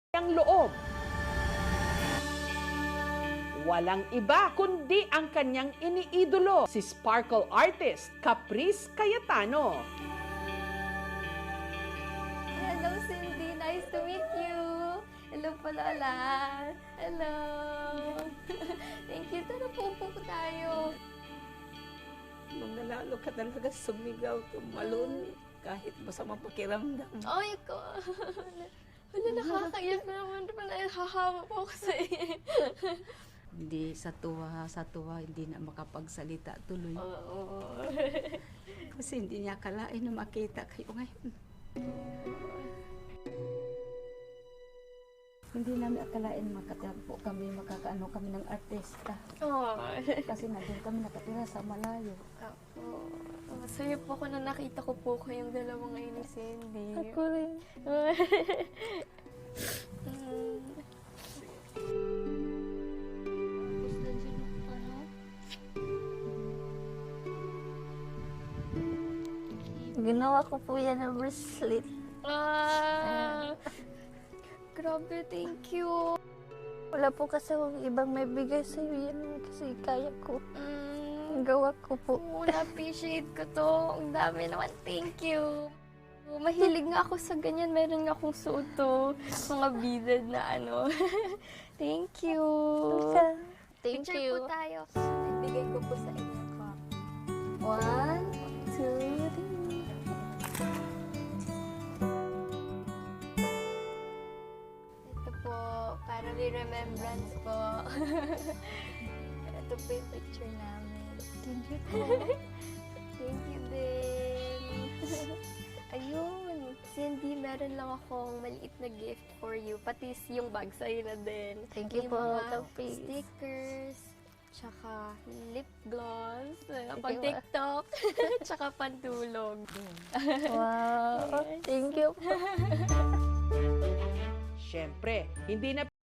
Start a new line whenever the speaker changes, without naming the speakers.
ang loob. Walang iba kundi ang kanyang iniidolo, si sparkle artist Caprice Cayetano.
Hello, Cindy. Nice to meet you. Hello po, Lola. Hello. Thank you. Tara po tayo.
Nung nanalo ka talaga, sumigaw, tumalon, kahit masama pakiramdam.
Ay, ko. Wala, nakakaiyak naman. Nahahawa po ako sa iyo.
Hindi sa tuwa, hindi na makapagsalita tuloy.
Oo.
Kasi hindi niya akalain na makita kayo ngayon. Hindi namin akalain makatagpo kami, makakaano kami ng artista.
Oh.
Kasi nandun kami nakatira sa malayo.
Ako. Masaya po ako na nakita ko po kayong dalawa ngayon ni Cindy.
Ako rin.
Ginawa ko po yan ng bracelet.
Grabe, thank you.
Wala po kasi akong ibang may bigay sa iyo yan kasi kaya ko.
Mm,
Gawa ko po.
na-appreciate ko to. Ang dami naman, thank you. Mahilig nga ako sa ganyan. Meron nga akong suot to. Mga beaded na ano. Thank you.
Thank
Picture
you.
po tayo. Ibigay ko po sa inyo ko. 1, 2, 3. Ito po, para may remembrance po. Ito po yung picture namin.
Thank you po.
Thank you din. Ayun, Cindy, meron lang akong maliit na gift for you. Pati yung bag sa'yo na din.
Thank you
May
po,
mga
Caprice.
stickers, tsaka lip gloss,
you,
pang TikTok, tsaka pantulog.
Wow. Thank you po.
Siyempre, hindi na